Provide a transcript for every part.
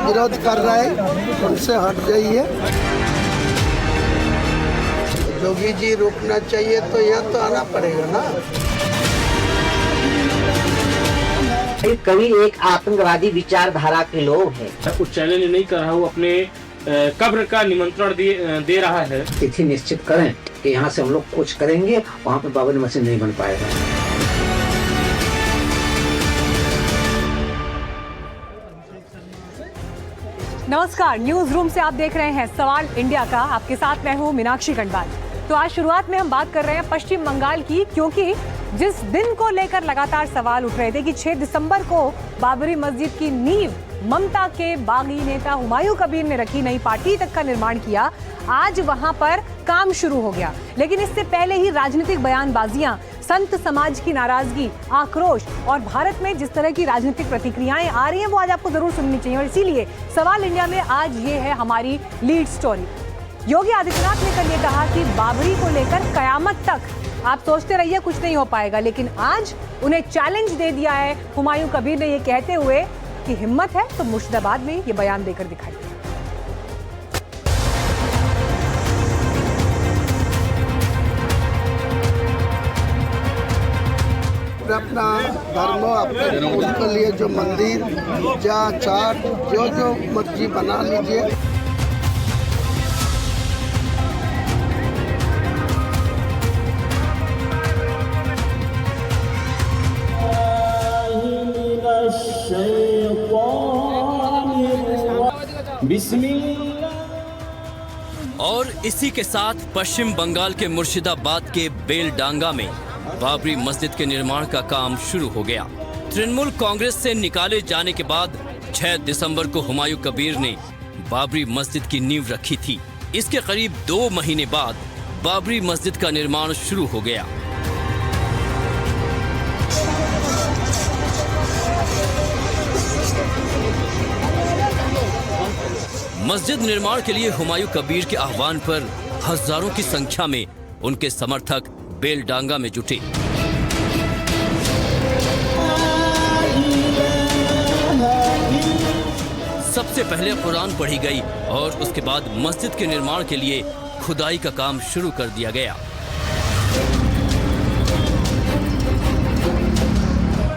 विरोध कर रहे हैं उनसे हट जाइए। जोगी जी रोकना चाहिए तो यहाँ तो आना पड़ेगा ना। कवि एक आतंकवादी विचारधारा के लोग हैं। कुछ चैलेंज नहीं कर रहा हूँ, अपने कब्र का निमंत्रण दे रहा है। तिथि निश्चित करें कि यहाँ से हम लोग कुछ करेंगे, वहाँ पे बाबरी मस्जिद नहीं बन पाएगा। नमस्कार, न्यूज रूम से आप देख रहे हैं सवाल इंडिया का। आपके साथ मैं हूँ मीनाक्षी गणवाल। तो आज शुरुआत में हम बात कर रहे हैं पश्चिम बंगाल की, क्योंकि जिस दिन को लेकर लगातार सवाल उठ रहे थे कि 6 दिसंबर को बाबरी मस्जिद की नींव ममता के बागी नेता हुमायूं कबीर ने रखी, नई पार्टी तक का निर्माण किया, आज वहां पर काम शुरू हो गया। लेकिन इससे पहले ही राजनीतिक बयानबाजियां, संत समाज की नाराजगी, आक्रोश और भारत में जिस तरह की राजनीतिक प्रतिक्रियाएं आ रही हैं वो आज आपको जरूर सुननी चाहिए। और इसीलिए सवाल इंडिया में आज ये है हमारी लीड स्टोरी। योगी आदित्यनाथ ने कल ये कहा कि बाबरी को लेकर कयामत तक आप सोचते रहिए कुछ नहीं हो पाएगा, लेकिन आज उन्हें चैलेंज दे दिया है हुमायूं कबीर ने, ये कहते हुए कि हिम्मत है तो मुर्शिदाबाद में ये बयान देकर दिखाइए। अपना धर्म अपने उनके लिए जो मंदिर जा चाट जो मर्जी बना लीजिए। और इसी के साथ पश्चिम बंगाल के मुर्शिदाबाद के बेलडांगा में बाबरी मस्जिद के निर्माण का काम शुरू हो गया। तृणमूल कांग्रेस से निकाले जाने के बाद 6 दिसंबर को हुमायूं कबीर ने बाबरी मस्जिद की नींव रखी थी। इसके करीब 2 महीने बाद बाबरी मस्जिद का निर्माण शुरू हो गया। मस्जिद निर्माण के लिए हुमायूं कबीर के आह्वान पर हजारों की संख्या में उनके समर्थक बेलडांगा में जुटे। सबसे पहले कुरान पढ़ी गई और उसके बाद मस्जिद के निर्माण के लिए खुदाई का काम शुरू कर दिया गया।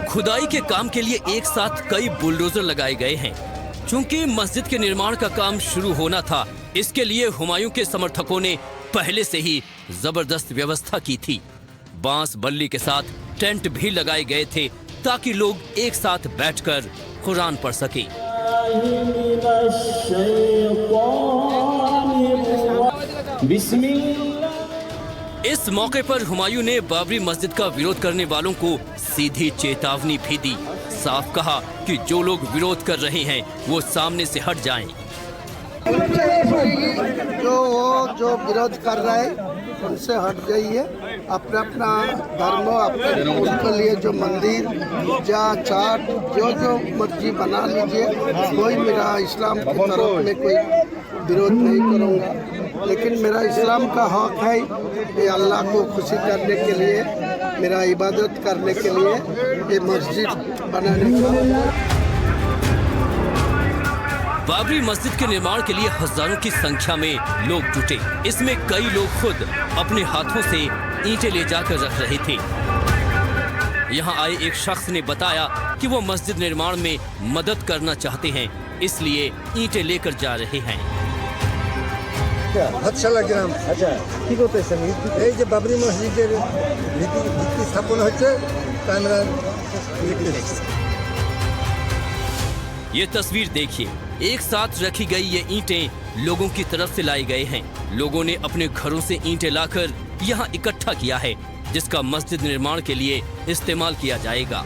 खुदाई के काम के लिए एक साथ कई बुलडोजर लगाए गए हैं। चूंकि मस्जिद के निर्माण का काम शुरू होना था, इसके लिए हुमायूं के समर्थकों ने पहले से ही जबरदस्त व्यवस्था की थी। बांस बल्ली के साथ टेंट भी लगाए गए थे ताकि लोग एक साथ बैठकर कुरान पढ़ सके। इस मौके पर हुमायूं ने बाबरी मस्जिद का विरोध करने वालों को सीधी चेतावनी भी दी। साफ कहा कि जो लोग विरोध कर रहे हैं वो सामने से हट जाएं। जो विरोध कर रहे हैं उनसे हट जाइए। अपना धर्म अपने उनके लिए जो मंदिर जा चाट जो मर्जी बना लीजिए। कोई मेरा इस्लाम की तरफ में कोई विरोध नहीं करूँगा, लेकिन मेरा इस्लाम का हक है कि अल्लाह को खुशी करने के लिए, मेरा इबादत करने के लिए ये मस्जिद बनाने का। बाबरी मस्जिद के निर्माण के लिए हजारों की संख्या में लोग जुटे। इसमें कई लोग खुद अपने हाथों से ईंटें ले जाकर रख रहे थे। यहाँ आए एक शख्स ने बताया कि वो मस्जिद निर्माण में मदद करना चाहते हैं, इसलिए ईंटें लेकर जा रहे हैं। ঠিক হতেছে এই যে বাবরি মসজিদের ভিত্তি স্থাপন হচ্ছে তা আমরা দেখতেছি। ये तस्वीर देखिए, एक साथ रखी गई ये ईंटें लोगों की तरफ से लाई गए हैं। लोगों ने अपने घरों से ईंटें लाकर यहाँ इकट्ठा किया है, जिसका मस्जिद निर्माण के लिए इस्तेमाल किया जाएगा।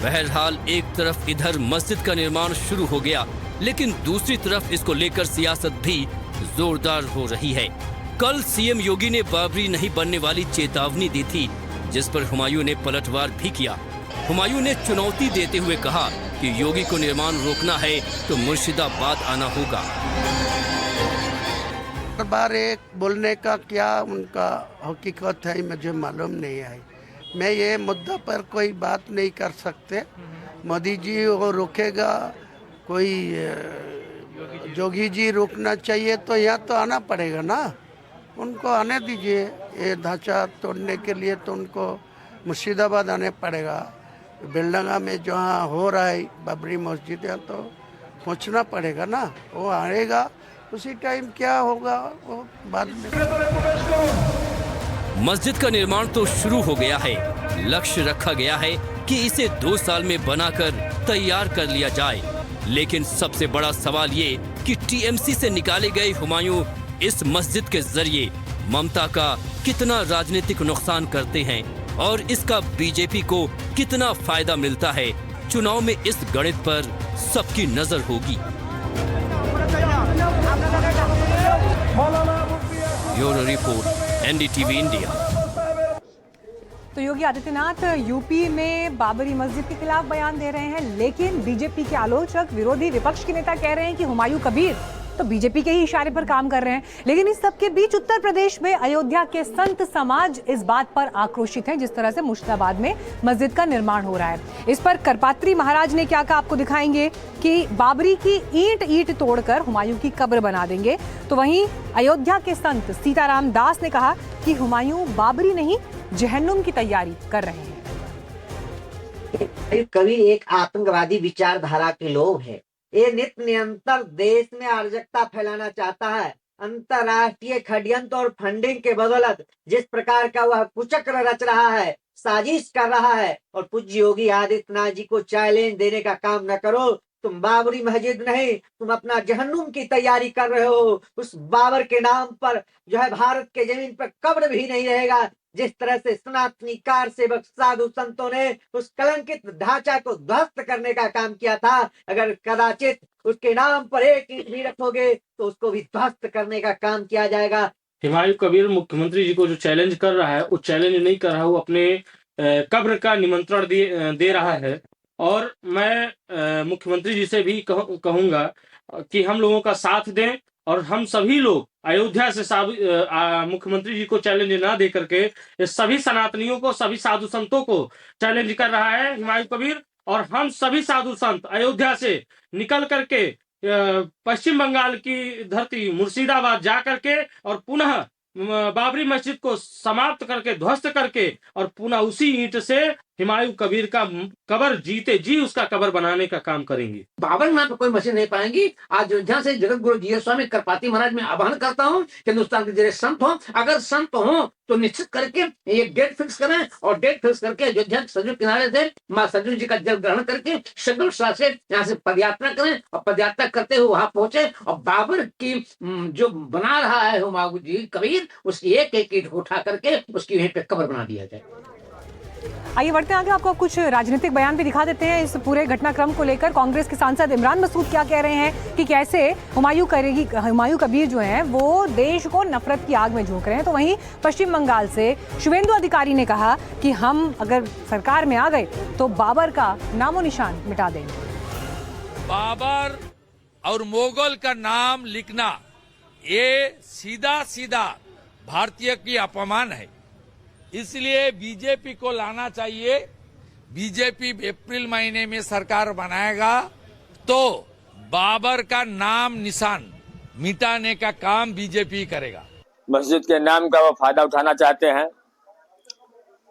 बहरहाल एक तरफ इधर मस्जिद का निर्माण शुरू हो गया, लेकिन दूसरी तरफ इसको लेकर सियासत भी जोरदार हो रही है। कल सीएम योगी ने बाबरी नहीं बनने वाली चेतावनी दी थी, जिस पर हुमायूं ने पलटवार भी किया। हुमायूं ने चुनौती देते हुए कहा कि योगी को निर्माण रोकना है तो मुर्शिदाबाद आना होगा। बार एक बोलने का क्या उनका हकीकत है मुझे मालूम नहीं है। मैं ये मुद्दा पर कोई बात नहीं कर सकते। मोदी जी वो रोकेगा कोई जोगी जी रोकना चाहिए तो यहाँ तो आना पड़ेगा ना, उनको आने दीजिए। ये ढांचा तोड़ने के लिए तो उनको मुर्शिदाबाद आने पड़ेगा। बेलडंगा में जहाँ हो रहा है बाबरी मस्जिद, यहाँ तो पहुँचना पड़ेगा ना। वो आएगा उसी टाइम, क्या होगा वो बाद में। मस्जिद का निर्माण तो शुरू हो गया है। लक्ष्य रखा गया है कि इसे 2 साल में बनाकर तैयार कर लिया जाए। लेकिन सबसे बड़ा सवाल ये कि टीएमसी से निकाले गए हुमायूं इस मस्जिद के जरिए ममता का कितना राजनीतिक नुकसान करते हैं और इसका बीजेपी को कितना फायदा मिलता है। चुनाव में इस गणित पर सबकी नजर होगी। Bureau report, NDTV India. तो योगी आदित्यनाथ यूपी में बाबरी मस्जिद के खिलाफ बयान दे रहे हैं, लेकिन बीजेपी के आलोचक, विरोधी विपक्ष के नेता कह रहे हैं कि हुमायूं कबीर तो बीजेपी के ही इशारे पर काम कर रहे हैं। लेकिन इस सब के बीच उत्तर प्रदेश में अयोध्या के संत समाज इस बात पर आक्रोशित है जिस तरह से मुर्शिदाबाद में मस्जिद का निर्माण हो रहा है। इस पर करपात्री महाराज ने क्या कहा, आपको दिखाएंगे कि बाबरी की ईंट तोड़कर हुमायूं की कब्र बना देंगे। तो वहीं अयोध्या के संत सीताराम दास ने कहा कि हुमायूं बाबरी नहीं, जहन्नुम की तैयारी कर रहे हैं। कवि एक आतंकवादी विचारधारा के लोग हैं। ये नित्य निरंतर देश में अराजकता फैलाना चाहता है। अंतरराष्ट्रीय षड्यंत्र और फंडिंग के बदौलत जिस प्रकार का वह कुचक्र रच रहा है, साजिश कर रहा है, और पूज्य योगी आदित्यनाथ जी को चैलेंज देने का काम न करो। तुम बाबरी मस्जिद नहीं, तुम अपना जहन्नुम की तैयारी कर रहे हो। उस बाबर के नाम पर जो है भारत के जमीन पर कब्र भी नहीं रहेगा। जिस तरह से सनातनी कार सेवक साधु संतों ने उस कलंकित ढांचा को ध्वस्त करने का काम किया था, अगर कदाचित उसके नाम पर एक ईंट भी रखोगे तो उसको भी ध्वस्त करने का काम किया जाएगा। हुमायूं कबीर मुख्यमंत्री जी को जो चैलेंज कर रहा है, वो चैलेंज नहीं कर रहा, वो अपने कब्र का निमंत्रण दे रहा है। और मैं मुख्यमंत्री जी से भी कहूंगा कि हम लोगों का साथ दें और हम सभी लोग अयोध्या से मुख्यमंत्री जी को चैलेंज ना दे करके सभी सनातनियों को, सभी साधु संतों को चैलेंज कर रहा है हुमायूं कबीर। और हम सभी साधु संत अयोध्या से निकल करके पश्चिम बंगाल की धरती मुर्शिदाबाद जा करके और पुनः बाबरी मस्जिद को समाप्त करके, ध्वस्त करके, और पुनः उसी ईंट से हुमायूं कबीर का कब्र जीते जी उसका कब्र बनाने का काम करेंगे। बाबर नाम पे कोई मशीन नहीं पाएंगी। आज अयोध्या से जगत गुरु जी स्वामी करपाती महाराज में आह्वान करता हूँ कि हिंदुस्तान के जरिए संत हो, अगर संत हो तो निश्चित करके एक डेट फिक्स करें और डेट फिक्स करके अयोध्या के सरयू किनारे से माँ सरयू जी का जल ग्रहण करके शीघ्र से यहाँ से पदयात्रा करें और पदयात्रा करते हुए वहां पहुंचे और बाबर की जो बना रहा है हुमायूं जी कबीर, उसकी एक एक ईंट उठा करके उसकी वहीं पे कब्र बना दिया जाए। आइए बढ़ते हैं आगे, आपको कुछ राजनीतिक बयान भी दिखा देते हैं इस पूरे घटनाक्रम को लेकर। कांग्रेस के सांसद इमरान मसूद क्या कह रहे हैं कि कैसे हुमायूं कबीर जो हैं वो देश को नफरत की आग में झोंक रहे हैं। तो वहीं पश्चिम बंगाल से शुभेंदु अधिकारी ने कहा कि हम अगर सरकार में आ गए तो बाबर का नामो निशान मिटा देंगे। बाबर और मुगल का नाम लिखना ये सीधा सीधा भारतीय की अपमान है। इसलिए बीजेपी को लाना चाहिए। बीजेपी अप्रैल महीने में सरकार बनाएगा तो बाबर का नाम निशान मिटाने का काम बीजेपी करेगा। मस्जिद के नाम का वो फायदा उठाना चाहते हैं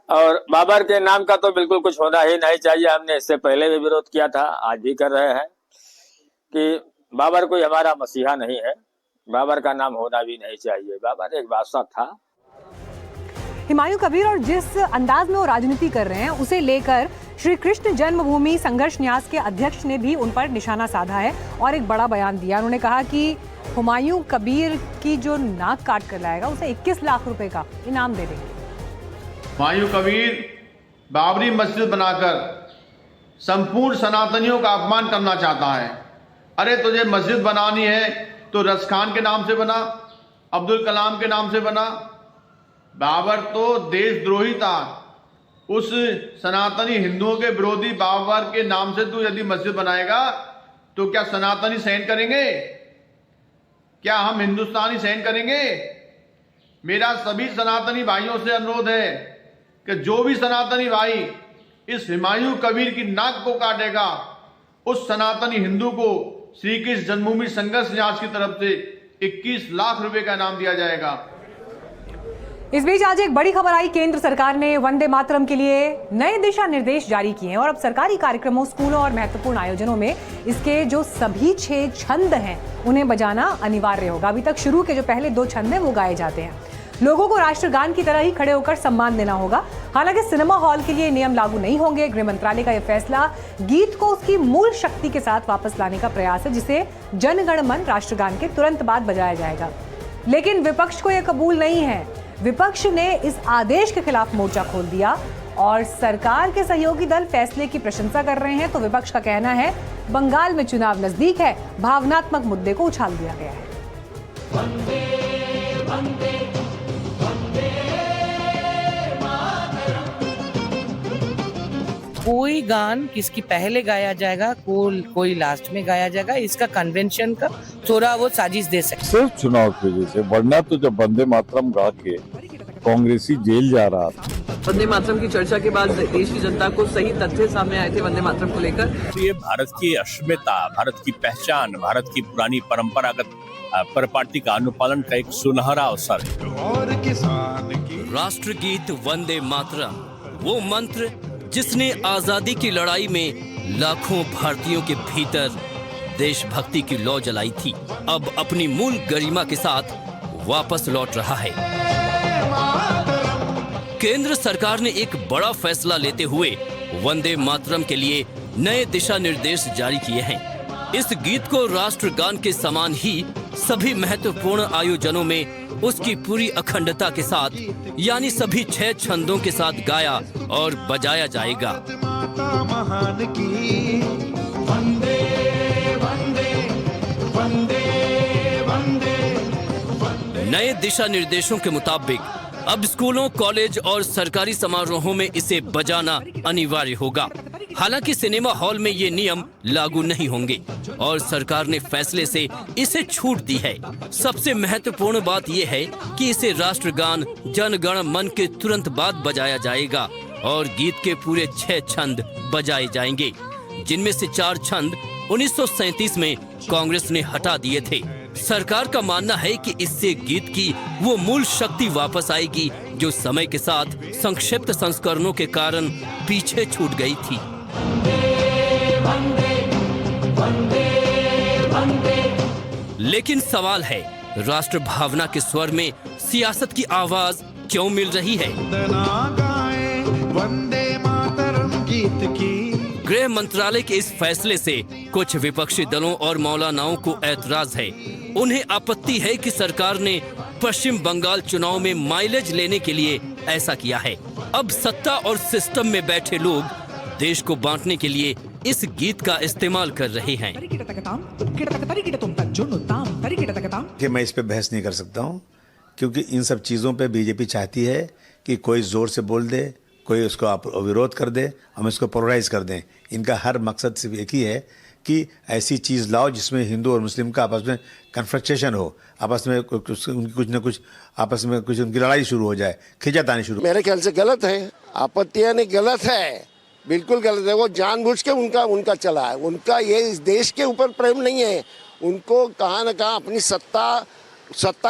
और बाबर के नाम का तो बिल्कुल कुछ होना ही नहीं चाहिए। हमने इससे पहले भी विरोध किया था, आज भी कर रहे हैं कि बाबर कोई हमारा मसीहा नहीं है, बाबर का नाम होना भी नहीं चाहिए। बाबर एक बादशाह था। हुमायूं कबीर और जिस अंदाज में वो राजनीति कर रहे हैं उसे लेकर श्री कृष्ण जन्मभूमि संघर्ष न्यास के अध्यक्ष ने भी उन पर निशाना साधा है और एक बड़ा बयान दिया। उन्होंने कहा कि हुमायूं कबीर की जो नाक काट कर लाएगा उसे 21 लाख रुपए का इनाम दे देंगे। हुमायूं कबीर बाबरी मस्जिद बनाकर संपूर्ण सनातनियों का अपमान करना चाहता है। अरे तुझे मस्जिद बनानी है तो रस खान के नाम से बना, अब्दुल कलाम के नाम से बना। बाबर तो देशद्रोही था। उस सनातनी हिंदुओं के विरोधी बाबर के नाम से तू यदि मस्जिद बनाएगा तो क्या सनातनी सहन करेंगे? क्या हम हिंदुस्तानी सहन करेंगे? मेरा सभी सनातनी भाइयों से अनुरोध है कि जो भी सनातनी भाई इस हुमायूं कबीर की नाक को काटेगा उस सनातनी हिंदू को श्री कृष्ण जन्मभूमि संघर्ष न्यास की तरफ से 21 लाख रुपए का इनाम दिया जाएगा। इस बीच आज एक बड़ी खबर आई। केंद्र सरकार ने वंदे मातरम के लिए नए दिशा निर्देश जारी किए हैं और अब सरकारी कार्यक्रमों, स्कूलों और महत्वपूर्ण आयोजनों में इसके जो सभी 6 छंद हैं उन्हें बजाना अनिवार्य होगा। अभी तक शुरू के जो पहले 2 छंद हैं वो गाए जाते हैं। लोगों को राष्ट्रगान की तरह ही खड़े होकर सम्मान देना होगा। हालांकि सिनेमा हॉल के लिए नियम लागू नहीं होंगे। गृह मंत्रालय का यह फैसला गीत को उसकी मूल शक्ति के साथ वापस लाने का प्रयास है, जिसे जन गण मन राष्ट्रगान के तुरंत बाद बजाया जाएगा। लेकिन विपक्ष को यह कबूल नहीं है। विपक्ष ने इस आदेश के खिलाफ मोर्चा खोल दिया और सरकार के सहयोगी दल फैसले की प्रशंसा कर रहे हैं। तो विपक्ष का कहना है बंगाल में चुनाव नजदीक है, भावनात्मक मुद्दे को उछाल दिया गया है। वंदे, वंदे, वंदे कोई गान किसकी पहले गाया जाएगा, कोई लास्ट में गाया जाएगा, इसका कन्वेंशन का थोड़ा वो साजिश दे सकते। सिर्फ चुनाव की वजह से, वरना तो जब वंदे मातरम गा के कांग्रेसी जेल जा रहा था। वंदे मातरम की चर्चा के बाद देश की जनता को सही तथ्य सामने आए थे वंदे मातरम को लेकर। ये भारत की अस्मिता, भारत की पहचान, भारत की पुरानी परंपरागत परिपाटी का अनुपालन का एक सुनहरा अवसर है। राष्ट्रगीत वंदे मातरम, वो मंत्र जिसने आजादी की लड़ाई में लाखों भारतीयों के भीतर देशभक्ति की लौ जलाई थी, अब अपनी मूल गरिमा के साथ वापस लौट रहा है। केंद्र सरकार ने एक बड़ा फैसला लेते हुए वंदे मातरम के लिए नए दिशा निर्देश जारी किए हैं। इस गीत को राष्ट्रगान के समान ही सभी महत्वपूर्ण आयोजनों में उसकी पूरी अखंडता के साथ, यानी सभी 6 छंदों के साथ गाया और बजाया जाएगा। वंदे, वंदे, वंदे, वंदे। नए दिशा निर्देशों के मुताबिक अब स्कूलों, कॉलेज और सरकारी समारोहों में इसे बजाना अनिवार्य होगा। हालांकि सिनेमा हॉल में ये नियम लागू नहीं होंगे और सरकार ने फैसले से इसे छूट दी है। सबसे महत्वपूर्ण बात यह है कि इसे राष्ट्रगान जन गण मन के तुरंत बाद बजाया जाएगा और गीत के पूरे 6 छंद बजाए जाएंगे, जिनमें से 4 छंद 1937 में कांग्रेस ने हटा दिए थे। सरकार का मानना है कि इससे गीत की वो मूल शक्ति वापस आएगी जो समय के साथ संक्षिप्त संस्करणों के कारण पीछे छूट गई थी। वंदे, वंदे, वंदे। लेकिन सवाल है, राष्ट्र भावना के स्वर में सियासत की आवाज क्यों मिल रही है? वंदे मातरम गीत की। गृह मंत्रालय के इस फैसले से कुछ विपक्षी दलों और मौलानाओं को ऐतराज है। उन्हें आपत्ति है कि सरकार ने पश्चिम बंगाल चुनाव में माइलेज लेने के लिए ऐसा किया है। अब सत्ता और सिस्टम में बैठे लोग देश को बांटने के लिए इस गीत का इस्तेमाल कर रहे हैं। कि मैं इस पे बहस नहीं कर सकता हूँ, क्योंकि इन सब चीज़ों पे बीजेपी चाहती है कि कोई जोर से बोल दे, कोई उसको विरोध कर दे, हम इसको पोलराइज कर दें। इनका हर मकसद सिर्फ एक ही है कि ऐसी चीज़ लाओ जिसमें हिंदू और मुस्लिम का आपस में कन्फ्रंटेशन हो, आपस में कुछ न कुछ आपस में कुछ उनकी लड़ाई शुरू हो जाए, खिंचातानी शुरू। मेरे ख्याल से गलत है, आपत्तियां नहीं, गलत है, बिल्कुल गलत है। वो जानबूझ के उनका चला है। उनका ये इस देश के ऊपर प्रेम नहीं है, उनको कहाँ न कहाँ अपनी सत्ता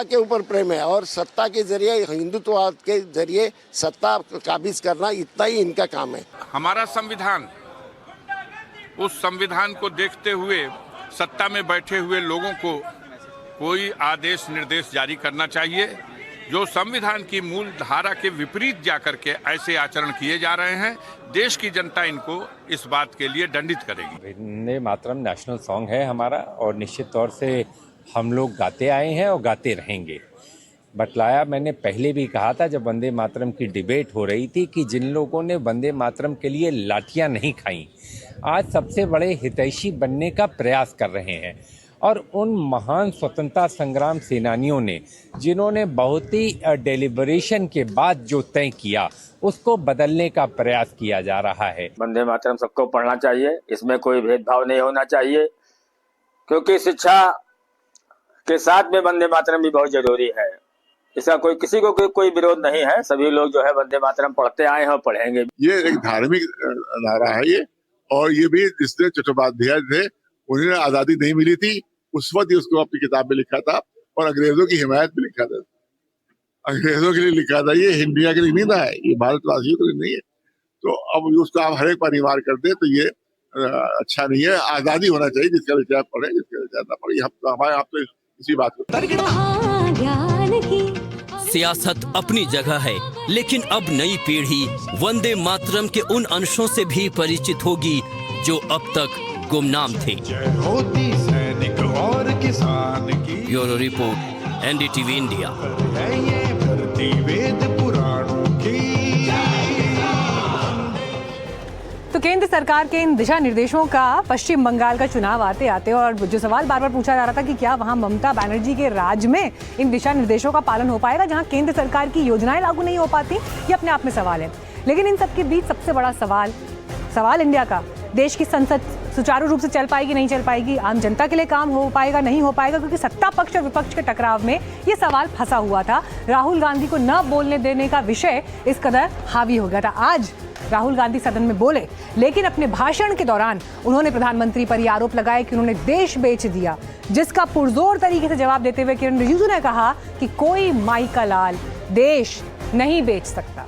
के ऊपर प्रेम है और सत्ता के जरिए, हिंदुत्ववाद के जरिए सत्ता काबिज करना, इतना ही इनका काम है। हमारा संविधान, उस संविधान को देखते हुए सत्ता में बैठे हुए लोगों को कोई आदेश निर्देश जारी करना चाहिए। जो संविधान की मूल धारा के विपरीत जाकर के ऐसे आचरण किए जा रहे हैं, देश की जनता इनको इस बात के लिए दंडित करेगी। वंदे मातरम नेशनल सॉन्ग है हमारा और निश्चित तौर से हम लोग गाते आए हैं और गाते रहेंगे। बतलाया मैंने पहले भी कहा था जब वंदे मातरम की डिबेट हो रही थी कि जिन लोगों ने वंदे मातरम के लिए लाठियां नहीं खाई, आज सबसे बड़े हितैषी बनने का प्रयास कर रहे हैं। और उन महान स्वतंत्रता संग्राम सेनानियों ने जिन्होंने बहुत ही डेलिब्रेशन के बाद जो तय किया, उसको बदलने का प्रयास किया जा रहा है। वंदे मातरम सबको पढ़ना चाहिए, इसमें कोई भेदभाव नहीं होना चाहिए, क्योंकि शिक्षा के साथ में वंदे मातरम भी बहुत जरूरी है। इसका किसी को कोई विरोध नहीं है, सभी लोग जो है वंदे मातरम पढ़ते आए हैं और पढ़ेंगे। ये एक धार्मिक धारा है ये, और ये भी जिसने चट्टोपाध्याय थे, उन्हें आजादी नहीं मिली थी, उस वक्त ही उसको अपनी किताब में लिखा था और अंग्रेजों की हिमायत में लिखा था। अंग्रेजों के लिए लिखा था, ये इंडिया के लिए नहीं था, ये भारतवासियों के लिए नहीं है। तो अब उसको आप हर एक पर अनिवार्य कर दे तो ये अच्छा नहीं है। आजादी होना चाहिए, जिसका विचार पढ़े, जिसका विचार ना पढ़े। हमारे आप तो इसी बात को। सियासत अपनी जगह है, लेकिन अब नई पीढ़ी वंदे मातरम के उन अंशों से भी परिचित होगी जो अब तक गुमनाम थे। सैनिक और किसान की ब्यूरो रिपोर्ट, एनडीटीवी इंडिया। वेद पुराणों की। तो केंद्र सरकार के इन दिशा निर्देशों का पश्चिम बंगाल का चुनाव आते आते, और जो सवाल बार बार पूछा जा रहा था कि क्या वहां ममता बनर्जी के राज में इन दिशा निर्देशों का पालन हो पाएगा, जहां केंद्र सरकार की योजनाएं लागू नहीं हो पाती, ये अपने आप में सवाल है। लेकिन इन सबके बीच सबसे बड़ा सवाल इंडिया का, देश की संसद सुचारू रूप से चल पाएगी नहीं चल पाएगी, आम जनता के लिए काम हो पाएगा नहीं हो पाएगा, क्योंकि सत्ता पक्ष और विपक्ष के टकराव में ये सवाल फंसा हुआ था। राहुल गांधी को न बोलने देने का विषय इस कदर हावी हो गया था। आज राहुल गांधी सदन में बोले, लेकिन अपने भाषण के दौरान उन्होंने प्रधानमंत्री पर यह आरोप लगाया कि उन्होंने देश बेच दिया, जिसका पुरजोर तरीके से जवाब देते हुए किरण रिजिजू ने कहा कि कोई माई का लाल देश नहीं बेच सकता।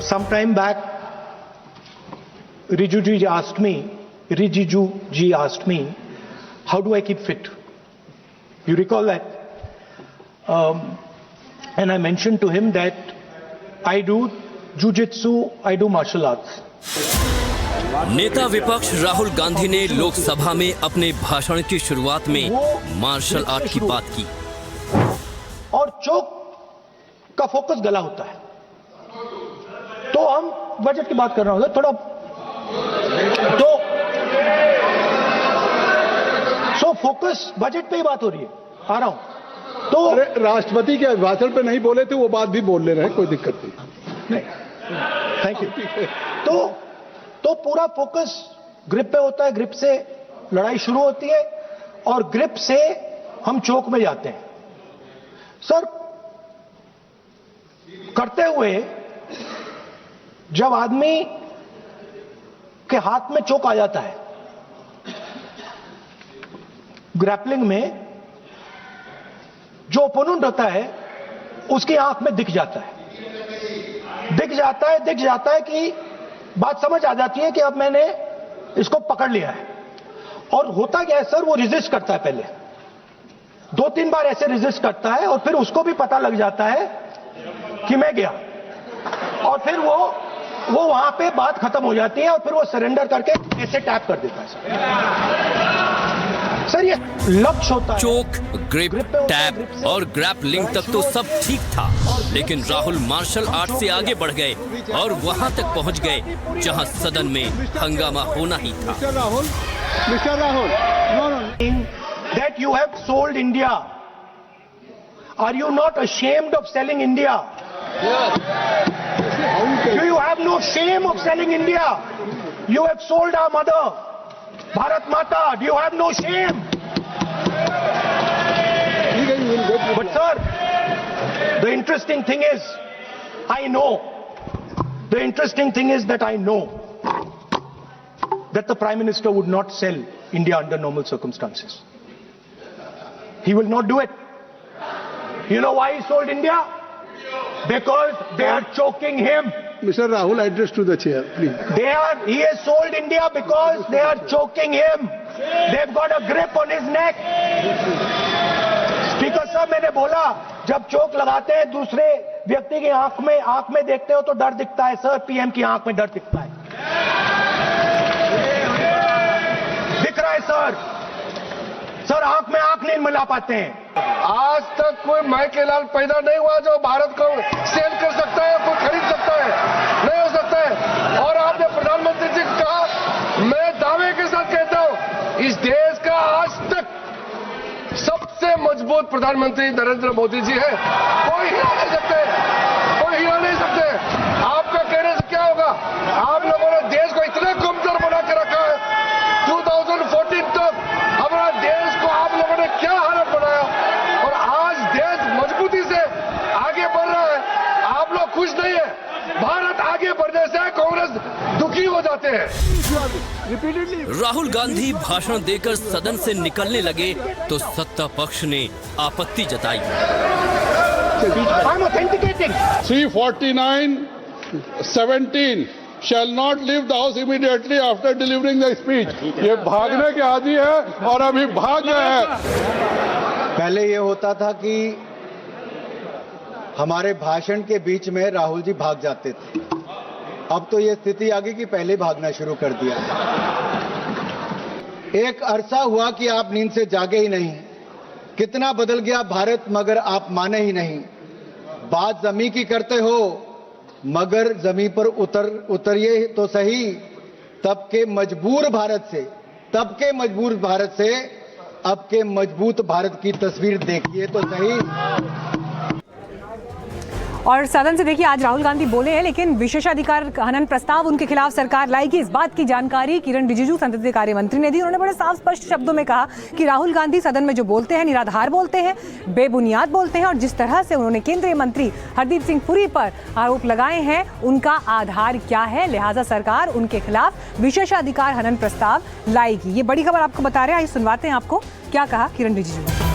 Some time back, Rijuji ji asked me, how do I keep fit? You recall that? And I mentioned to him that I do jujitsu, I do martial arts. नेता विपक्ष राहुल गांधी ने लोकसभा में अपने भाषण की शुरुआत में मार्शल आर्ट की बात की। और चोक का फोकस गला होता है, तो हम बजट की बात कर रहे हैं थोड़ा, तो फोकस बजट पे ही बात हो रही है, आ रहा हूं। तो राष्ट्रपति के भाषण पे नहीं बोले थे, वो बात भी बोल ले रहे हैं, कोई दिक्कत नहीं। Thank you. तो पूरा फोकस ग्रिप पे होता है, ग्रिप से लड़ाई शुरू होती है और ग्रिप से हम चौक में जाते हैं। सर, करते हुए जब आदमी के हाथ में चोक आ जाता है, ग्रैपलिंग में जो ओपोनेंट होता है उसकी आंख में दिख जाता है कि बात समझ आ जाती है कि अब मैंने इसको पकड़ लिया है। और होता क्या है सर, वो रेजिस्ट करता है, पहले 2-3 बार ऐसे रेजिस्ट करता है और फिर उसको भी पता लग जाता है कि मैं गया, और फिर वो वहां पे बात खत्म हो जाती है और फिर वो सरेंडर करके ऐसे टैप कर देता है। सर ये लक्ष्य होता है। चोक, ग्रिप, टैप और ग्रैपलिंग तक तो सब ठीक था, लेकिन राहुल मार्शल आर्ट से आगे बढ़ गए और वहां तक पहुंच गए जहां सदन में हंगामा होना ही था। Mister Rahul, that you have sold India. Are you not ashamed of selling India? Do you have no shame of selling India? You have sold our mother, Bharat Mata. Do you have no shame? But sir, the interesting thing is, I know that the Prime Minister would not sell India under normal circumstances. He will not do it. You know why he sold India? Because they are choking him. Mr. Rahul, address to the chair, please. He has sold India because they are choking him. They've got a grip on his neck. Speaker साहब, मैंने बोला जब चोक लगाते हैं दूसरे व्यक्ति की आंख में देखते हो तो डर दिखता है सर, पीएम की आंख में डर दिखता है, दिख रहा है सर आंख में आंख नहीं मिला पाते हैं। आज तक कोई माई के लाल पैदा नहीं हुआ जो भारत को सेल कर सकता है, कोई खरीद सकता है, नहीं हो सकता है। और आपने प्रधानमंत्री जी को कहा, मैं दावे के साथ कहता हूं, इस देश का आज तक सबसे मजबूत प्रधानमंत्री नरेंद्र मोदी जी है। कोई हिला नहीं सकते। आपका कहने से क्या होगा? आप लोगों ने देश को इतना कमजोर बना के रखा है। 2014 तक हमारा देश को आप लोगों ने क्या हालत बनाया, और आज देश मजबूती से आगे बढ़ रहा है। आप लोग खुश नहीं है। भारत आगे बढ़ने से कांग्रेस दुखी दुखी हो जाते हैं। राहुल गांधी भाषण देकर सदन से निकलने लगे तो सत्ता पक्ष ने आपत्ति जताई। 349-17 shall not leave the house immediately after delivering the speech. ये भागने के आदी है और अभी भाग गए हैं। पहले ये होता था कि हमारे भाषण के बीच में राहुल जी भाग जाते थे, अब तो ये स्थिति आ गई कि पहले भागना शुरू कर दिया। एक अरसा हुआ कि आप नींद से जागे ही नहीं। कितना बदल गया भारत मगर आप माने ही नहीं। बात जमी की करते हो मगर जमीन पर उतरिए तो सही। तब के मजबूर भारत से अब के मजबूत भारत की तस्वीर देखिए तो सही। और सदन से देखिए आज राहुल गांधी बोले हैं, लेकिन विशेषाधिकार हनन प्रस्ताव उनके खिलाफ सरकार लाएगी, इस बात की जानकारी किरण रिजिजू संसदीय कार्य मंत्री ने दी। उन्होंने बड़े साफ स्पष्ट शब्दों में कहा कि राहुल गांधी सदन में जो बोलते हैं निराधार बोलते हैं, बेबुनियाद बोलते हैं, और जिस तरह से उन्होंने केंद्रीय मंत्री हरदीप सिंह पुरी पर आरोप लगाए हैं उनका आधार क्या है, लिहाजा सरकार उनके खिलाफ विशेषाधिकार हनन प्रस्ताव लाएगी। ये बड़ी खबर आपको बता रहे हैं, आइए सुनवाते हैं आपको क्या कहा किरण रिजिजू ने।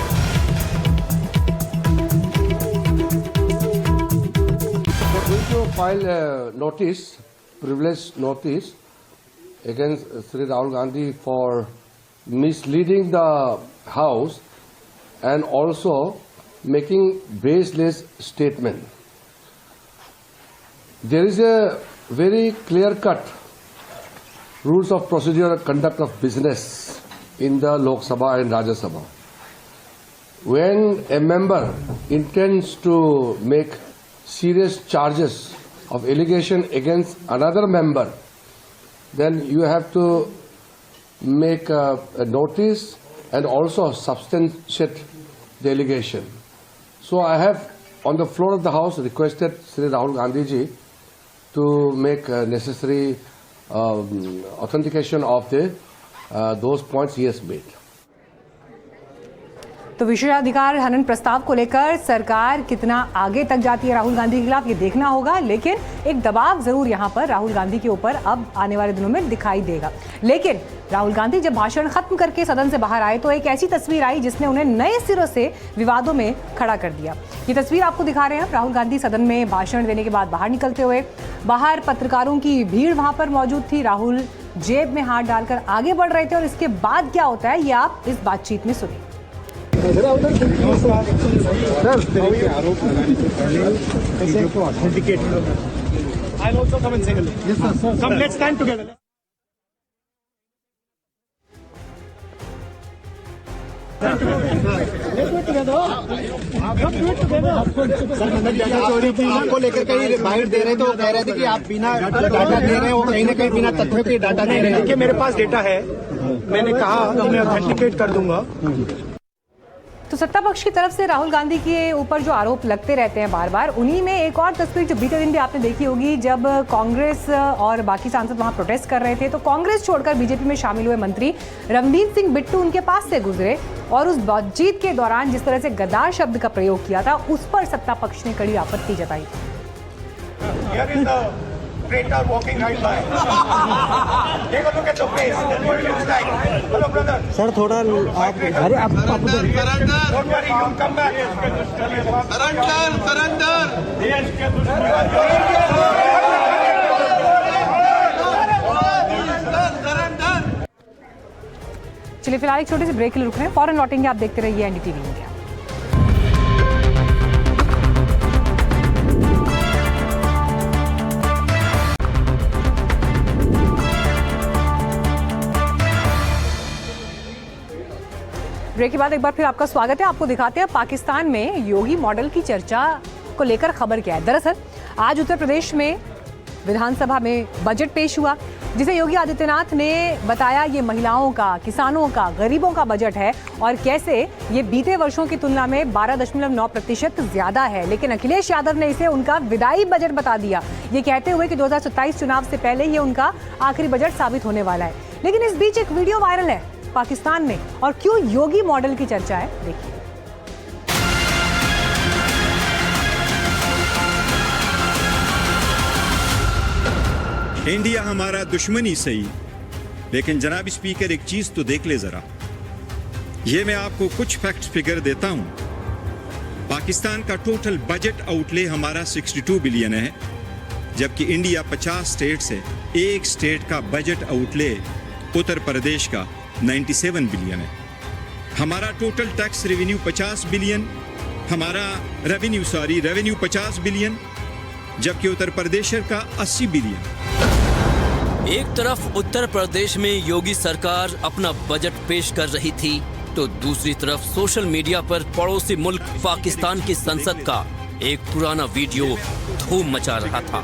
To file a notice, privilege notice against Sri Rahul Gandhi for misleading the House and also making baseless statement. There is a very clear-cut rules of procedure and conduct of business in the Lok Sabha and Rajya Sabha. When a member intends to make serious charges of allegation against another member, then you have to make a notice and also substantiate the allegation. So I have on the floor of the House requested Sri Rahul Gandhi ji to make necessary authentication of the those points he has made. तो विशेषाधिकार हनन प्रस्ताव को लेकर सरकार कितना आगे तक जाती है राहुल गांधी के खिलाफ ये देखना होगा, लेकिन एक दबाव जरूर यहां पर राहुल गांधी के ऊपर अब आने वाले दिनों में दिखाई देगा। लेकिन राहुल गांधी जब भाषण खत्म करके सदन से बाहर आए तो एक ऐसी तस्वीर आई जिसने उन्हें नए सिरों से विवादों में खड़ा कर दिया। ये तस्वीर आपको दिखा रहे हैं राहुल गांधी सदन में भाषण देने के बाद बाहर निकलते हुए। बाहर पत्रकारों की भीड़ वहां पर मौजूद थी, राहुल जेब में हाथ डालकर आगे बढ़ रहे थे, और इसके बाद क्या होता है ये आप इस बातचीत में सुनिए। आपको लेकर कहीं बाइट दे रहे तो कह रहे थे कि आप बिना डाटा दे रहे हो, कहीं ना कहीं बिना तथ्यों के डाटा दे रहे हैं। देखिए मेरे पास डेटा है, मैंने कहा मैं ऑथेंटिकेट कर दूंगा। तो सत्ता पक्ष की तरफ से राहुल गांधी के ऊपर जो आरोप लगते रहते हैं बार बार, उन्हीं में एक और तस्वीर जो बीते दिन भी आपने देखी होगी, जब कांग्रेस और बाकी सांसद वहां प्रोटेस्ट कर रहे थे तो कांग्रेस छोड़कर बीजेपी में शामिल हुए मंत्री रणदीप सिंह बिट्टू उनके पास से गुजरे और उस बातचीत के दौरान जिस तरह से गद्दार शब्द का प्रयोग किया था उस पर सत्ता पक्ष ने कड़ी आपत्ति जताई। Traitor walking right by. Take a look at the face. That's what it looks like. Hello, brother. Sir थोड़ा आप अरे आप Don't worry, you'll come back. चलिए फिलहाल एक छोटे से ब्रेक के लिए रुक रहे हैं, फौरन लौटेंगे। आप देखते रहिए एनडीटीवी इंडिया। ब्रेक के बाद एक बार फिर आपका स्वागत है। आपको दिखाते हैं पाकिस्तान में योगी मॉडल की चर्चा को लेकर खबर क्या है। दरअसल आज उत्तर प्रदेश में विधानसभा में बजट पेश हुआ, जिसे योगी आदित्यनाथ ने बताया ये महिलाओं का, किसानों का, गरीबों का बजट है और कैसे ये बीते वर्षों की तुलना में 12.9% ज्यादा है। लेकिन अखिलेश यादव ने इसे उनका विदाई बजट बता दिया, ये कहते हुए कि 2027 चुनाव से पहले ये उनका आखिरी बजट साबित होने वाला है। लेकिन इस बीच एक वीडियो वायरल है पाकिस्तान में, और क्यों योगी मॉडल की चर्चा है देखिए। इंडिया हमारा दुश्मन ही सही, लेकिन जनाब स्पीकर एक चीज तो देख ले जरा। ये मैं आपको कुछ फैक्ट फिगर देता हूं। पाकिस्तान का टोटल बजट आउटले हमारा 62 बिलियन है, जबकि इंडिया 50 स्टेट से एक स्टेट का बजट आउटले उत्तर प्रदेश का 97 बिलियन है। हमारा टोटल टैक्स रेवेन्यू 50 बिलियन, हमारा रेवेन्यू 50 बिलियन, जबकि उत्तर प्रदेश का 80 बिलियन। एक तरफ उत्तर प्रदेश में योगी सरकार अपना बजट पेश कर रही थी, तो दूसरी तरफ सोशल मीडिया पर पड़ोसी मुल्क पाकिस्तान की संसद का एक पुराना वीडियो धूम मचा रहा था।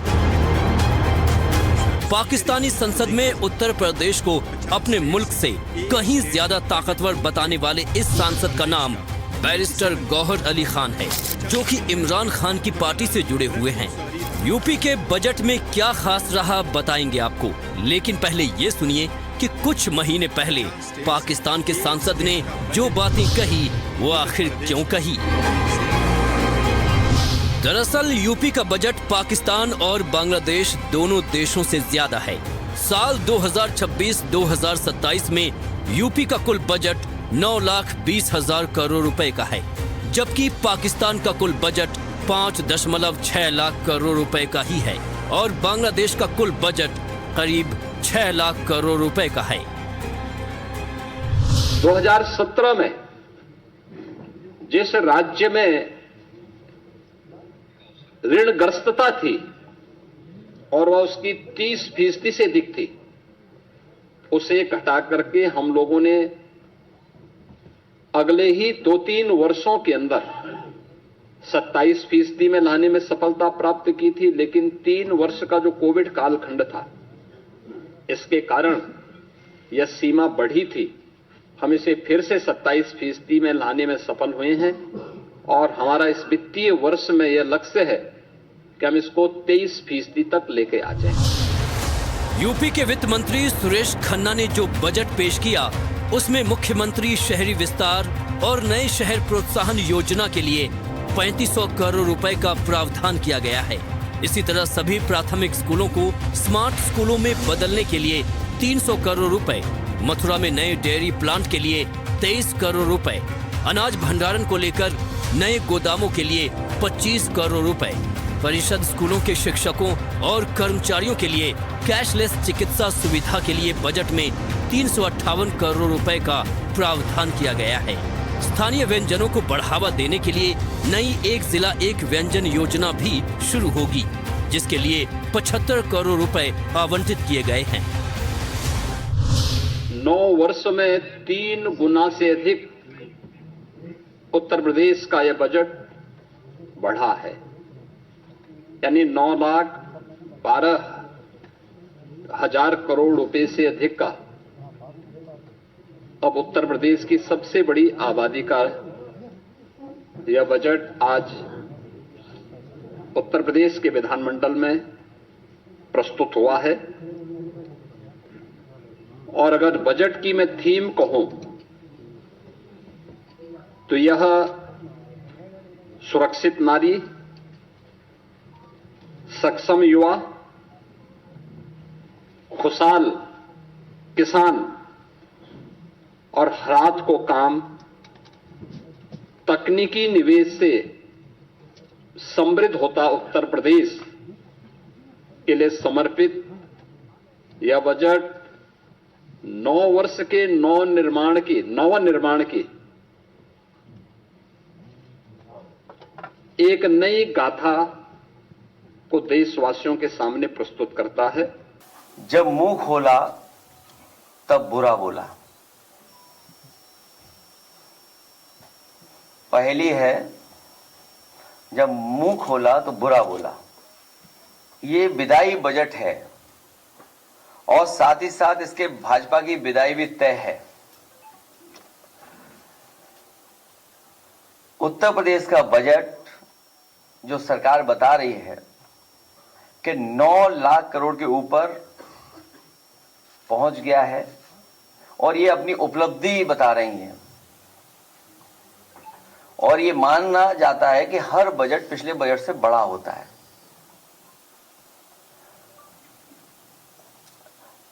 पाकिस्तानी संसद में उत्तर प्रदेश को अपने मुल्क से कहीं ज्यादा ताकतवर बताने वाले इस सांसद का नाम बैरिस्टर गौहर अली खान है, जो कि इमरान खान की पार्टी से जुड़े हुए हैं। यूपी के बजट में क्या खास रहा बताएंगे आपको, लेकिन पहले ये सुनिए कि कुछ महीने पहले पाकिस्तान के सांसद ने जो बातें कही वो आखिर क्यों कही। दरअसल यूपी का बजट पाकिस्तान और बांग्लादेश दोनों देशों से ज्यादा है। साल 2026-2027 में यूपी का कुल बजट 9,20,000 करोड़ रुपए का है, जबकि पाकिस्तान का कुल बजट 5.6 लाख करोड़ रुपए का ही है और बांग्लादेश का कुल बजट करीब 6 लाख करोड़ रुपए का है। 2017 में जिस राज्य में ऋणग्रस्तता थी और वह उसकी 30% से अधिक थी, उसे घटा करके हम लोगों ने अगले ही 2-3 वर्षों के अंदर 27% में लाने में सफलता प्राप्त की थी। लेकिन 3 वर्ष का जो कोविड कालखंड था, इसके कारण यह सीमा बढ़ी थी। हम इसे फिर से 27% में लाने में सफल हुए हैं और हमारा इस वित्तीय वर्ष में यह लक्ष्य है कि हम इसको 23% तक लेके आ जाएं। यूपी के वित्त मंत्री सुरेश खन्ना ने जो बजट पेश किया, उसमें मुख्यमंत्री शहरी विस्तार और नए शहर प्रोत्साहन योजना के लिए 3500 करोड़ रुपए का प्रावधान किया गया है। इसी तरह सभी प्राथमिक स्कूलों को स्मार्ट स्कूलों में बदलने के लिए 300 करोड़ रुपए, मथुरा में नए डेयरी प्लांट के लिए 23 करोड़ रुपए, अनाज भंडारण को लेकर नए गोदामों के लिए 25 करोड़ रुपए, परिषद स्कूलों के शिक्षकों और कर्मचारियों के लिए कैशलेस चिकित्सा सुविधा के लिए बजट में 358 करोड़ रुपए का प्रावधान किया गया है। स्थानीय व्यंजनों को बढ़ावा देने के लिए नई एक जिला एक व्यंजन योजना भी शुरू होगी, जिसके लिए 75 करोड़ रुपए आवंटित किए गए हैं। 9 वर्ष में 3 गुना से अधिक उत्तर प्रदेश का यह बजट बढ़ा है, यानी 9,12,000 करोड़ रुपए से अधिक का अब उत्तर प्रदेश की सबसे बड़ी आबादी का यह बजट आज उत्तर प्रदेश के विधानमंडल में प्रस्तुत हुआ है। और अगर बजट की मैं थीम कहूं तो यह सुरक्षित नारी, सक्षम युवा, खुशहाल किसान और रात को काम, तकनीकी निवेश से समृद्ध होता उत्तर प्रदेश के लिए समर्पित यह बजट 9 वर्ष के नवनिर्माण की एक नई गाथा को देशवासियों के सामने प्रस्तुत करता है। जब मुंह खोला तब बुरा बोला। पहली है, जब मुंह खोला तो बुरा बोला। ये विदाई बजट है और साथ ही साथ इसके भाजपा की विदाई भी तय है। उत्तर प्रदेश का बजट जो सरकार बता रही है कि 9 लाख करोड़ के ऊपर पहुंच गया है और ये अपनी उपलब्धि बता रही हैं। और ये मानना जाता है कि हर बजट पिछले बजट से बड़ा होता है।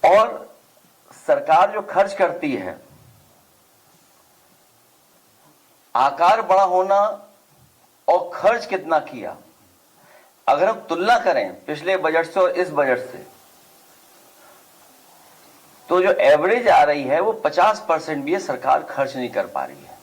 और सरकार जो खर्च करती है, आकार बड़ा होना और खर्च कितना किया, अगर हम तुलना करें पिछले बजट से और इस बजट से, तो जो एवरेज आ रही है वो 50% भी सरकार खर्च नहीं कर पा रही है।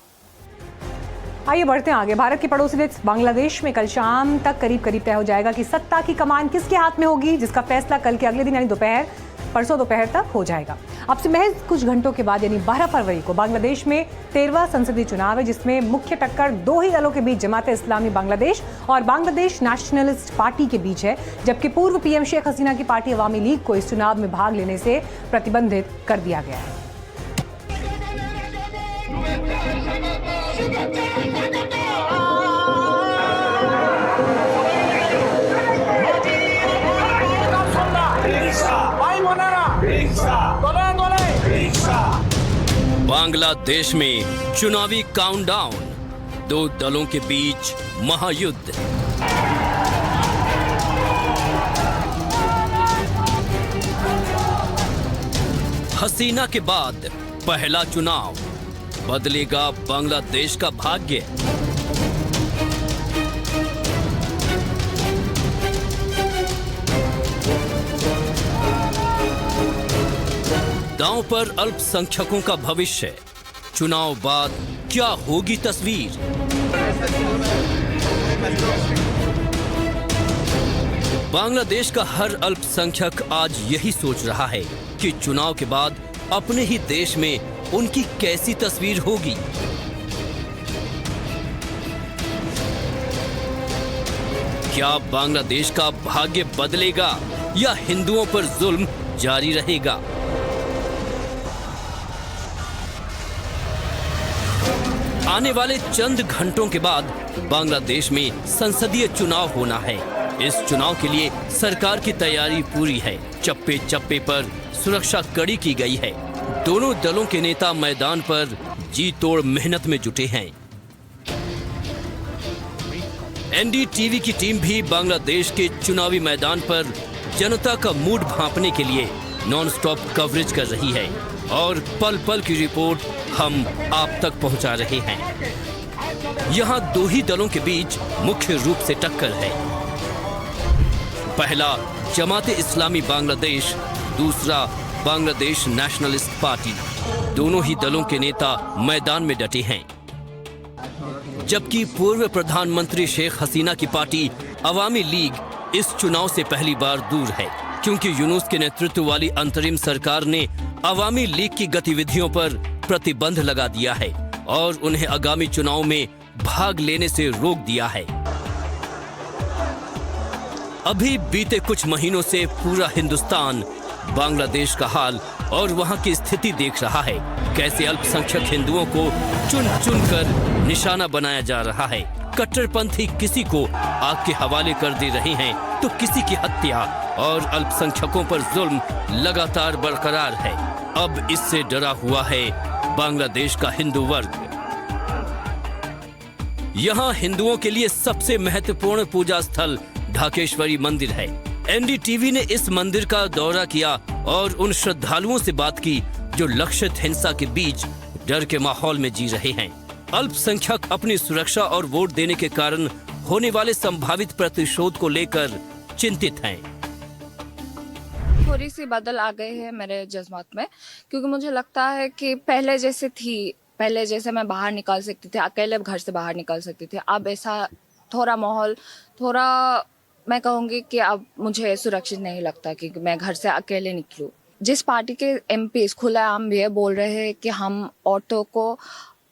आइए बढ़ते हैं आगे। भारत के पड़ोसी देश बांग्लादेश में कल शाम तक करीब तय हो जाएगा कि सत्ता की कमान किसके हाथ में होगी, जिसका फैसला कल के अगले दिन यानी परसों दोपहर तक हो जाएगा। अब से महज कुछ घंटों के बाद यानी 12 फरवरी को बांग्लादेश में 13वां संसदीय चुनाव है, जिसमें मुख्य टक्कर दो ही दलों के बीच जमात इस्लामी बांग्लादेश और बांग्लादेश नेशनलिस्ट पार्टी के बीच है, जबकि पूर्व पीएम शेख हसीना की पार्टी अवामी लीग को इस चुनाव में भाग लेने से प्रतिबंधित कर दिया गया है। बांग्लादेश में चुनावी काउंटडाउन, दो दलों के बीच महायुद्ध। हसीना के बाद पहला चुनाव, बदलेगा बांग्लादेश का भाग्य। दांव पर अल्पसंख्यकों का भविष्य, चुनाव बाद क्या होगी तस्वीर। बांग्लादेश का हर अल्पसंख्यक आज यही सोच रहा है कि चुनाव के बाद अपने ही देश में उनकी कैसी तस्वीर होगी। क्या बांग्लादेश का भाग्य बदलेगा या हिंदुओं पर जुल्म जारी रहेगा। आने वाले चंद घंटों के बाद बांग्लादेश में संसदीय चुनाव होना है। इस चुनाव के लिए सरकार की तैयारी पूरी है। चप्पे चप्पे पर सुरक्षा कड़ी की गई है। दोनों दलों के नेता मैदान पर जी तोड़ मेहनत में जुटे हैं। एनडीटीवी की टीम भी बांग्लादेश के चुनावी मैदान पर जनता का मूड भांपने के लिए नॉनस्टॉप कवरेज कर रही है और पल पल की रिपोर्ट हम आप तक पहुंचा रहे हैं। यहां दो ही दलों के बीच मुख्य रूप से टक्कर है। पहला जमात इस्लामी बांग्लादेश, दूसरा बांग्लादेश नेशनलिस्ट पार्टी। दोनों ही दलों के नेता मैदान में डटे हैं, जबकि पूर्व प्रधानमंत्री शेख हसीना की पार्टी अवामी लीग इस चुनाव से पहली बार दूर है, क्योंकि यूनुस के नेतृत्व वाली अंतरिम सरकार ने अवामी लीग की गतिविधियों पर प्रतिबंध लगा दिया है और उन्हें आगामी चुनाव में भाग लेने से रोक दिया है। अभी बीते कुछ महीनों से पूरा हिंदुस्तान बांग्लादेश का हाल और वहां की स्थिति देख रहा है। कैसे अल्पसंख्यक हिंदुओं को चुन चुन कर निशाना बनाया जा रहा है। कट्टरपंथी किसी को आग के हवाले कर दे रहे हैं तो किसी की हत्या, और अल्पसंख्यकों पर जुल्म लगातार बरकरार है। अब इससे डरा हुआ है बांग्लादेश का हिंदू वर्ग। यहाँ हिंदुओं के लिए सबसे महत्वपूर्ण पूजा स्थल ढाकेश्वरी मंदिर है। एनडीटीवी ने इस मंदिर का दौरा किया और उन श्रद्धालुओं से बात की जो लक्षित हिंसा के बीच डर के माहौल में जी रहे हैं। अल्पसंख्यक अपनी सुरक्षा और वोट देने के कारण होने वाले संभावित प्रतिशोध को लेकर चिंतित हैं। थोड़ी सी बदल आ गई है मेरे जज्बात में, क्योंकि मुझे लगता है कि पहले जैसे मैं बाहर निकल सकती थी, अकेले घर से बाहर निकल सकती थी। अब ऐसा थोड़ा माहौल, थोड़ा मैं कहूँगी कि अब मुझे सुरक्षित नहीं लगता कि मैं घर से अकेले निकलूँ। जिस पार्टी के एमपी खुलेआम ये बोल रहे हैं कि हम औरतों को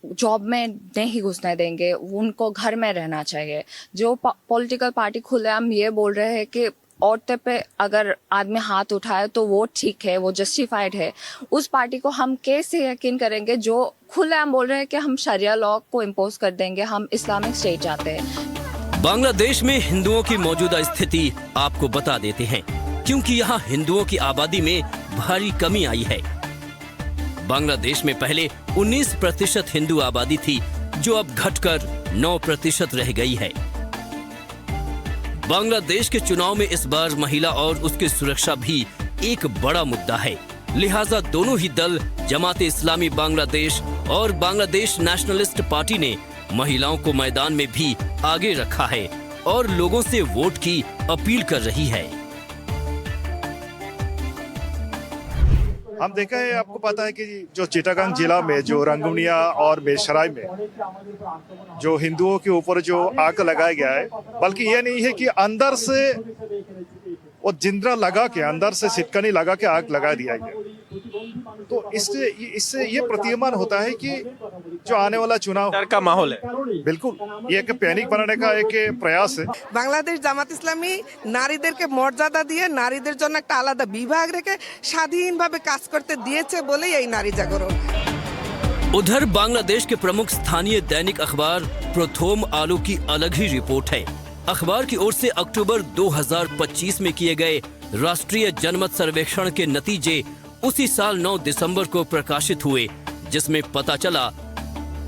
जॉब में नहीं घुसने देंगे, उनको घर में रहना चाहिए। जो पॉलिटिकल पार्टी खुलेआम ये बोल रहे हैं कि औरतें पे अगर आदमी हाथ उठाए तो वो ठीक है, वो जस्टिफाइड है, उस पार्टी को हम कैसे यकीन करेंगे जो खुलेआम बोल रहे हैं कि हम शरिया लॉ को इम्पोज कर देंगे, हम इस्लामिक स्टेट चाहते हैं। बांग्लादेश में हिंदुओं की मौजूदा स्थिति आपको बता देते हैं, क्योंकि यहाँ हिंदुओं की आबादी में भारी कमी आई है। बांग्लादेश में पहले 19% हिंदू आबादी थी, जो अब घटकर 9% रह गई है। बांग्लादेश के चुनाव में इस बार महिला और उसकी सुरक्षा भी एक बड़ा मुद्दा है। लिहाजा दोनों ही दल जमाते इस्लामी बांग्लादेश और बांग्लादेश नेशनलिस्ट पार्टी ने महिलाओं को मैदान में भी आगे रखा है और लोगों से वोट की अपील कर रही है। हम देखा है, आपको पता है कि जो चिटागंग जिला में जो रंगुनिया और बेशराय में जो हिंदुओं के ऊपर जो आग लगाया गया है, बल्कि यह नहीं है कि अंदर से वो जिंदरा लगा के, अंदर से सिटकनी लगा के आग लगा दिया गया। तो इससे ये प्रतीयमान होता है कि जो आने वाला चुनाव डर का माहौल है। बिल्कुल, ये एक पैनिक बनाने का एक प्रयास है। বাংলাদেশ জামাত ইসলামী নারীদেরকে মর্যাদা দিয়ে নারীদের জন্য একটা আলাদা বিভাগ রেখে স্বাধীনভাবে কাজ করতে দিয়েছে বলেই এই নারী জাগরণ। उधर बांग्लादेश के प्रमुख स्थानीय दैनिक अखबार प्रथम आलो की अलग ही रिपोर्ट है। अखबार की ओर से अक्टूबर 2025 में किए गए राष्ट्रीय जनमत सर्वेक्षण के नतीजे उसी साल 9 दिसंबर को प्रकाशित हुए, जिसमें पता चला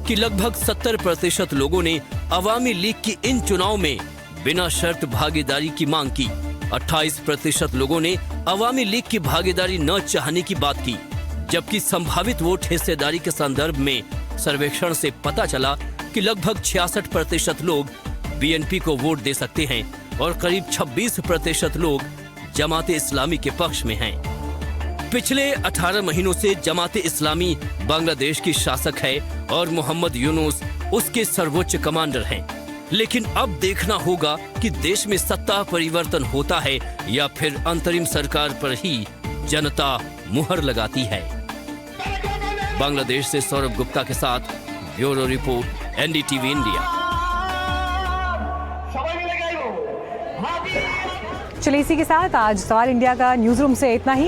कि लगभग 70% लोगों ने अवामी लीग की इन चुनाव में बिना शर्त भागीदारी की मांग की। 28% लोगों ने अवामी लीग की भागीदारी न चाहने की बात की, जबकि संभावित वोट हिस्सेदारी के संदर्भ में सर्वेक्षण से पता चला कि लगभग 66% लोग बीएनपी को वोट दे सकते हैं और करीब 26% लोग जमाते इस्लामी के पक्ष में हैं। पिछले 18 महीनों से जमाते इस्लामी बांग्लादेश की शासक है और मोहम्मद यूनुस उसके सर्वोच्च कमांडर हैं। लेकिन अब देखना होगा कि देश में सत्ता परिवर्तन होता है या फिर अंतरिम सरकार पर ही जनता मुहर लगाती है। बांग्लादेश से सौरभ गुप्ता के साथ ब्यूरो रिपोर्ट, एनडीटीवी इंडिया। चलिए इसी के साथ आज सवाल इंडिया का न्यूज रूम से इतना ही।